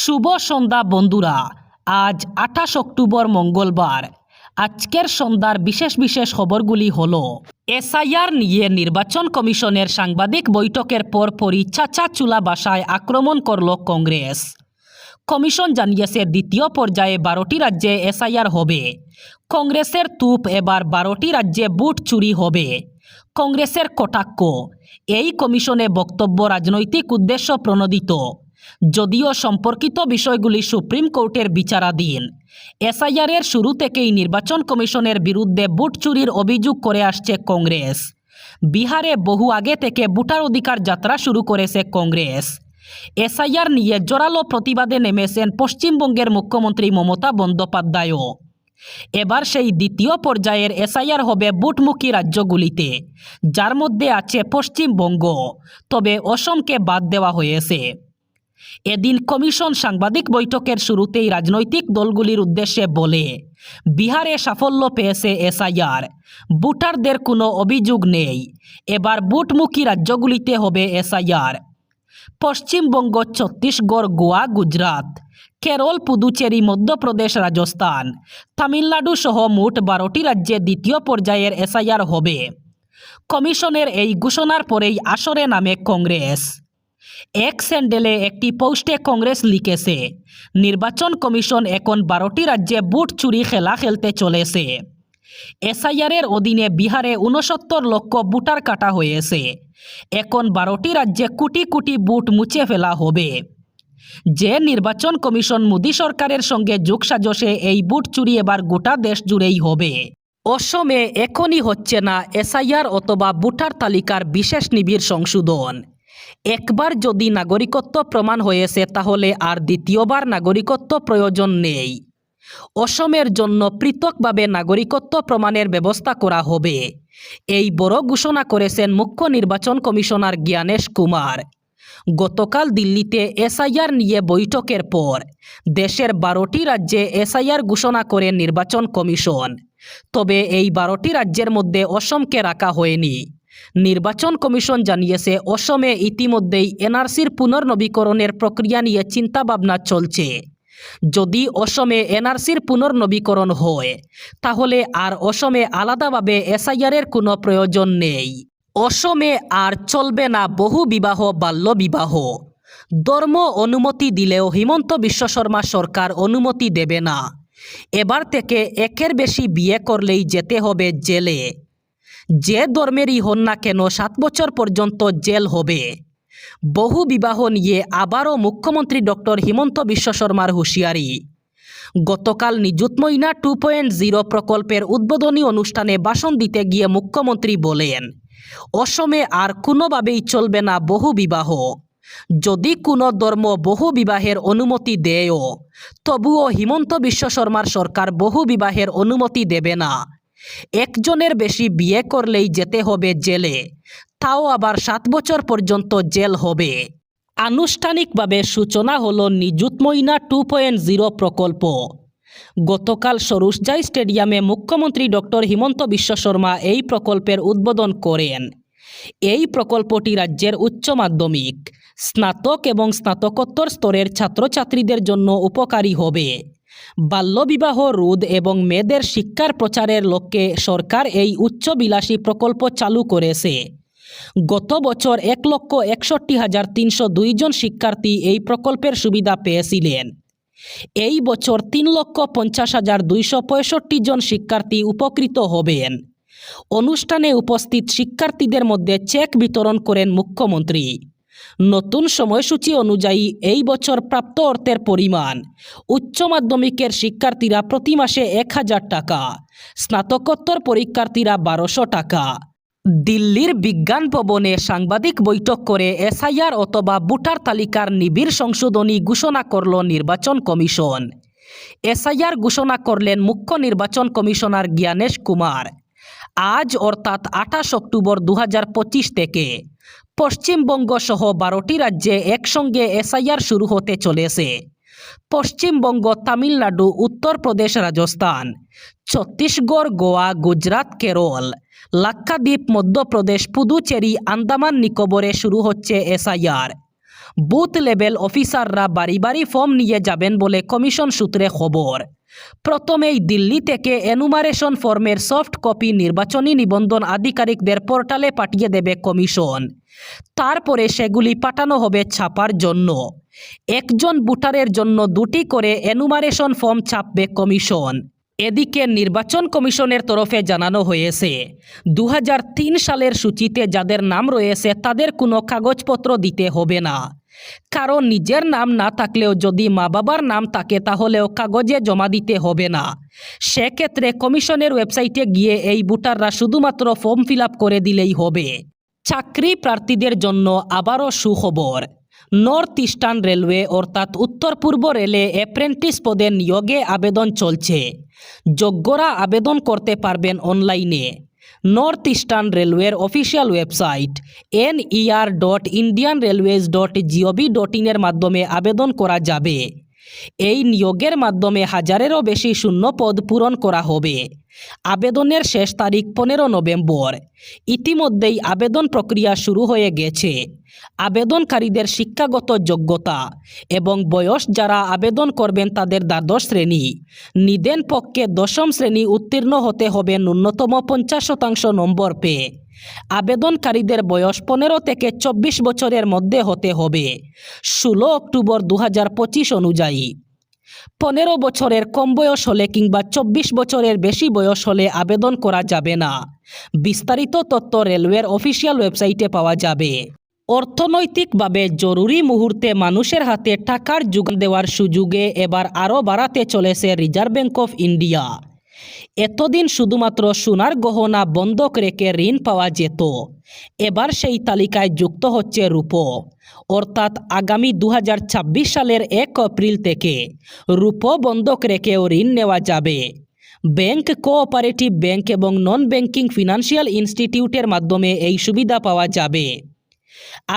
শুভ সন্ধ্যা বন্ধুরা। আজ 28 অক্টোবর মঙ্গলবার। আজকের সন্ধ্যার বিশেষ বিশেষ খবরগুলি হলো এসআইআর নিয়ে নির্বাচন কমিশনের সাংবাদিক বৈঠকের পরপরই চাচা চুলা বাসায় আক্রমণ করল কংগ্রেস। কমিশন জানিয়েছে দ্বিতীয় পর্যায়ে 12টি রাজ্যে এসআইআর হবে। কংগ্রেসের তুপ, এবার 12টি রাজ্যে বুট চুরি হবে। কংগ্রেসের কটাক্ষ, এই কমিশনে বক্তব্য রাজনৈতিক উদ্দেশ্য প্রণোদিত। যদিও সম্পর্কিত বিষয়গুলি সুপ্রিম কোর্টের বিচারাধীন। এসআইআরের শুরু থেকেই নির্বাচন কমিশনের বিরুদ্ধে বুট চুরির অভিযোগ করে আসছে কংগ্রেস। বিহারে বহু আগে থেকে ভোটার অধিকার যাত্রা শুরু করেছে কংগ্রেস। এসআইআর নিয়ে জোরালো প্রতিবাদে নেমেছেন পশ্চিমবঙ্গের মুখ্যমন্ত্রী মমতা বন্দ্যোপাধ্যায়ও। এবার সেই দ্বিতীয় পর্যায়ের এসআইআর হবে বুটমুখী রাজ্যগুলিতে, যার মধ্যে আছে পশ্চিমবঙ্গ, তবে অসমকে বাদ দেওয়া হয়েছে। এদিন কমিশন সাংবাদিক বৈঠকের শুরুতেই রাজনৈতিক দলগুলির উদ্দেশ্যে বলে, বিহারে সাফল্য পেয়েছে এসআইআর, ভোটারদের কোনো অভিযোগ নেই, এবার বুটমুখী রাজ্যগুলিতে হবে এসআইআর। পশ্চিমবঙ্গ, ছত্তিশগড়, গোয়া, গুজরাট, কেরল, পুদুচেরি, মধ্যপ্রদেশ, রাজস্থান, তামিলনাড়ু সহ মোট 12টি রাজ্যে দ্বিতীয় পর্যায়ের এসআইআর হবে। কমিশনের এই ঘোষণার পরেই আসরে নামে কংগ্রেস। এক স্যান্ডেলে একটি পোস্টে কংগ্রেস লিখেছে, নির্বাচন কমিশন এখন 12টি রাজ্যে বুট চুরি খেলা খেলতে চলেছে। এসআইআরের অধীনে বিহারে 69 লক্ষ ভোটার কাটা হয়েছে। এখন 12টি রাজ্যে কোটি কোটি বুট মুছে ফেলা হবে। যে নির্বাচন কমিশন মোদী সরকারের সঙ্গে যোগসাজশে এই বুট চুরি এবার গোটা দেশ জুড়েই হবে। অসমে এখনই হচ্ছে না এসআইআর অথবা ভোটার তালিকার বিশেষ নিবিড় সংশোধন। একবার যদি নাগরিকত্ব প্রমাণ হয়েছে তাহলে আর দ্বিতীয়বার নাগরিকত্ব প্রয়োজন নেই। অসমের জন্য পৃথকভাবে নাগরিকত্ব প্রমাণের ব্যবস্থা করা হবে। এই বড় ঘোষণা করেছেন মুখ্য নির্বাচন কমিশনার জ্ঞানেশ কুমার। গতকাল দিল্লিতে এসআইআর নিয়ে বৈঠকের পর দেশের 12টি রাজ্যে এসআইআর ঘোষণা করে নির্বাচন কমিশন। তবে এই 12টি রাজ্যের মধ্যে অসমকে রাখা হয়নি। নির্বাচন কমিশন জানিয়েছে, অসমে ইতিমধ্যেই এনআরসির পুনর্নবীকরণের প্রক্রিয়া নিয়ে চিন্তাভাবনা চলছে। যদি অসমে এনআরসির পুনর্নবীকরণ হয় তাহলে আর অসমে আলাদাভাবে এসআইআরের কোনো প্রয়োজন নেই। অসমে আর চলবে না বহু বিবাহ, বাল্যবিবাহ। ধর্ম অনুমতি দিলেও হিমন্ত বিশ্ব শর্মা সরকার অনুমতি দেবে না। এবার থেকে একের বেশি বিয়ে করলেই যেতে হবে জেলে। যে ধর্মেরই হন না কেন 7 বছর পর্যন্ত জেল হবে। বহু বিবাহ নিয়ে আবারও মুখ্যমন্ত্রী ডক্টর হিমন্ত বিশ্ব শর্মার হুঁশিয়ারি। গতকাল নিযুত ময়না 2.0 প্রকল্পের উদ্বোধনী অনুষ্ঠানে ভাষণ দিতে গিয়ে মুখ্যমন্ত্রী বলেন, অসমে আর কোনোভাবেই চলবে না বহু বিবাহ। যদি কোনো ধর্ম বহু বিবাহের অনুমতি দেয়ও, তবুও হিমন্ত বিশ্ব শর্মার সরকার বহু বিবাহের অনুমতি দেবে না। একজনের বেশি বিয়ে করলেই যেতে হবে জেলে, তাও আবার 7 বছর পর্যন্ত জেল হবে। আনুষ্ঠানিকভাবে সূচনা হলো নিযুত ময়না 2.0 প্রকল্প। গতকাল সরুসজাই স্টেডিয়ামে মুখ্যমন্ত্রী ডক্টর হিমন্ত বিশ্ব শর্মা এই প্রকল্পের উদ্বোধন করেন। এই প্রকল্পটি রাজ্যের উচ্চ মাধ্যমিক, স্নাতক এবং স্নাতকোত্তর স্তরের ছাত্রছাত্রীদের জন্য উপকারী হবে। বাল্যবিবাহ রোধ এবং মেয়েদের শিক্ষার প্রচারের লক্ষ্যে সরকার এই উচ্চবিলাসী প্রকল্প চালু করেছে। গত বছর 1,61,302 জন শিক্ষার্থী এই প্রকল্পের সুবিধা পেয়েছিলেন। এই বছর 3,50,265 জন শিক্ষার্থী উপকৃত হবেন। অনুষ্ঠানে উপস্থিত শিক্ষার্থীদের মধ্যে চেক বিতরণ করেন মুখ্যমন্ত্রী। নতুন সময়সূচি অনুযায়ী এই বছর প্রাপ্ত অর্থের পরিমাণ, উচ্চ মাধ্যমিকের শিক্ষার্থীরা প্রতি মাসে 1,000 টাকা, স্নাতকোত্তর পরীক্ষার্থীরা 1200 টাকা। দিল্লির বিজ্ঞান ভবনে সাংবাদিক বৈঠক করে এসআইআর অথবা ভোটার তালিকার নিবিড় সংশোধনী ঘোষণা করল নির্বাচন কমিশন। এসআইআর ঘোষণা করলেন মুখ্য নির্বাচন কমিশনার জ্ঞানেশ কুমার। আজ অর্থাৎ 28 অক্টোবর 2025 থেকে পশ্চিমবঙ্গ সহ 12টি রাজ্যে একসঙ্গে এসআইআর শুরু হতে চলেছে। পশ্চিমবঙ্গ, তামিলনাড়ু, উত্তরপ্রদেশ, রাজস্থান, ছত্তিশগড়, গোয়া, গুজরাট, কেরল, লাক্ষাদ্বীপ, মধ্যপ্রদেশ, পুদুচেরি, আন্দামান নিকোবরে শুরু হচ্ছে এসআইআর। বুথ লেভেল অফিসাররা বাড়ি বাড়ি ফর্ম নিয়ে যাবেন বলে কমিশন সূত্রে খবর। প্রথমেই দিল্লি থেকে এনুমারেশন ফর্মের সফট কপি নির্বাচনী নিবন্ধন আধিকারিকদের পোর্টালে পাঠিয়ে দেবে কমিশন। তারপরে সেগুলি পাঠানো হবে ছাপার জন্য। একজন ভোটারের জন্য 2টি করে এনুমারেশন ফর্ম ছাপবে কমিশন। এদিকে নির্বাচন কমিশনের তরফে জানানো হয়েছে 2003 সালের সূচিতে যাদের নাম রয়েছে তাদের কোনো কাগজপত্র দিতে হবে না। কারণ নিজের নাম না থাকলেও যদি মা বাবার নাম থাকে তাহলেও কাগজে জমা দিতে হবে না। সেক্ষেত্রে কমিশনের ওয়েবসাইটে গিয়ে এই ভোটাররা শুধুমাত্র ফর্ম ফিল আপ করে দিলেই হবে। চাকরি প্রার্থীদের জন্য আবারও সুখবর। নর্থ ইস্টার্ন রেলওয়ে অর্থাৎ উত্তর পূর্ব রেলে অ্যাপ্রেন্টিস পদে নিয়োগে আবেদন চলছে। যোগ্যরা আবেদন করতে পারবেন অনলাইনে। নর্থ ইস্টার্ন রেলওয়ের অফিসিয়াল ওয়েবসাইট ner.indianrailways.gov.in এর মাধ্যমে আবেদন করা যাবে। এই নিয়োগের মাধ্যমে 1000-এরও বেশি শূন্য পদ পূরণ করা হবে। আবেদনের শেষ তারিখ 15 নভেম্বর। ইতিমধ্যেই আবেদন প্রক্রিয়া শুরু হয়ে গেছে। আবেদনকারীদের শিক্ষাগত যোগ্যতা এবং বয়স যারা আবেদন করবেন তাদের দ্বাদশ শ্রেণী, নিদেন পক্ষে 10ম শ্রেণী উত্তীর্ণ হতে হবে ন্যূনতম 50% নম্বর পেয়ে। আবেদনকারীদের বয়স 15 থেকে 24 বছরের মধ্যে হতে হবে 16 অক্টোবর 2025 অনুযায়ী। 15 বছরের কম বয়স হলে কিংবা 24 বছরের বেশি বয়স হলে আবেদন করা যাবে না। বিস্তারিত তথ্য রেলওয়ের অফিসিয়াল ওয়েবসাইটে পাওয়া যাবে। অর্থনৈতিকভাবে জরুরি মুহূর্তে মানুষের হাতে টাকার যোগান দেওয়ার সুযোগে এবার আরও বাড়াতে চলেছে রিজার্ভ ব্যাঙ্ক অফ ইন্ডিয়া। এতদিন শুধুমাত্র সোনার গহনা বন্ধক রেখে ঋণ পাওয়া যেত। এবার সেই তালিকায় যুক্ত হচ্ছে রূপো। অর্থাৎ আগামী 2026 সালের 1 এপ্রিল থেকে রূপো বন্ধক রেখেও ঋণ নেওয়া যাবে। ব্যাংক, কোঅপারেটিভ ব্যাংক এবং নন ব্যাংকিং ফিনান্সিয়াল ইনস্টিটিউটের মাধ্যমে এই সুবিধা পাওয়া যাবে।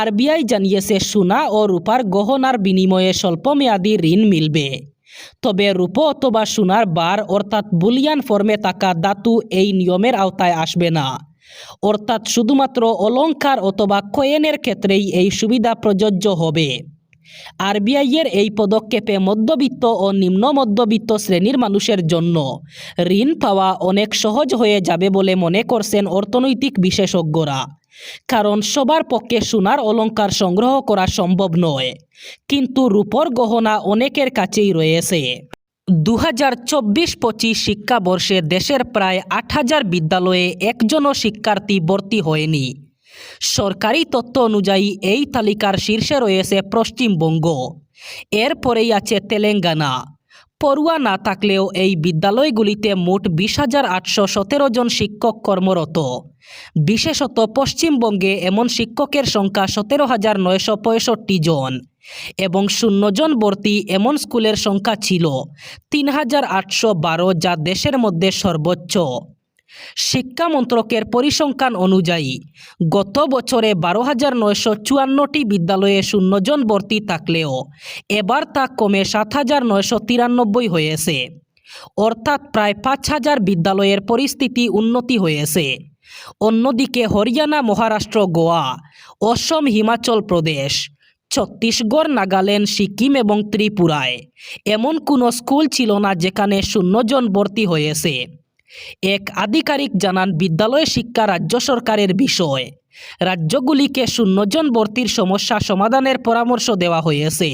আরবিআই জানিয়েছে সোনা ও রূপার গহনার বিনিময়ে স্বল্পমেয়াদী ঋণ মিলবে। তবে রূপো অথবা সোনার বার অর্থাৎ বুলিয়ান ফর্মে থাকা ধাতু এই নিয়মের আওতায় আসবে না। অর্থাৎ শুধুমাত্র অলংকার অথবা কয়েনের ক্ষেত্রেই এই সুবিধা প্রযোজ্য হবে। আরবিআইয়ের এই পদক্ষেপে মধ্যবিত্ত ও নিম্ন মধ্যবিত্ত শ্রেণীর মানুষের জন্য ঋণ পাওয়া অনেক সহজ হয়ে যাবে বলে মনে করছেন অর্থনৈতিক বিশেষজ্ঞরা। কারণ সবার পক্ষে সোনার অলংকার সংগ্রহ করা সম্ভব নয়, কিন্তু রূপোর গহনা অনেকের কাছেই রয়েছে। 2024-25 শিক্ষাবর্ষে দেশের প্রায় 8000 বিদ্যালয়ে একজনও শিক্ষার্থী ভর্তি হয়নি। সরকারি তথ্য অনুযায়ী এই তালিকার শীর্ষে রয়েছে পশ্চিমবঙ্গ, এরপরেই আছে তেলেঙ্গানা। পড়ুয়া না থাকলেও এই বিদ্যালয়গুলিতে মোট 20,817 জন শিক্ষক কর্মরত। বিশেষত পশ্চিমবঙ্গে এমন শিক্ষকের সংখ্যা 17,965 জন এবং 0 জন ভর্তি এমন স্কুলের সংখ্যা ছিল 3,812, যা দেশের মধ্যে সর্বোচ্চ। শিক্ষা মন্ত্রকের পরিসংখ্যান অনুযায়ী গত বছরে 12,954টি বিদ্যালয়ে 0 জন ভর্তি থাকলেও এবার তা কমে 7,993 হয়েছে। অর্থাৎ প্রায় 5,000 বিদ্যালয়ের পরিস্থিতি উন্নতি হয়েছে। অন্যদিকে হরিয়ানা, মহারাষ্ট্র, গোয়া, অসম, হিমাচল প্রদেশ, ছত্তিশগড়, নাগাল্যান্ড, সিকিম এবং ত্রিপুরায় এমন কোনো স্কুল ছিল না যেখানে 0 জন ভর্তি হয়েছে। এক আধিকারিক জানান, বিদ্যালয় শিক্ষা রাজ্য সরকারের বিষয়। রাজ্যগুলিকে 0 জন ভর্তির সমস্যা সমাধানের পরামর্শ দেওয়া হয়েছে।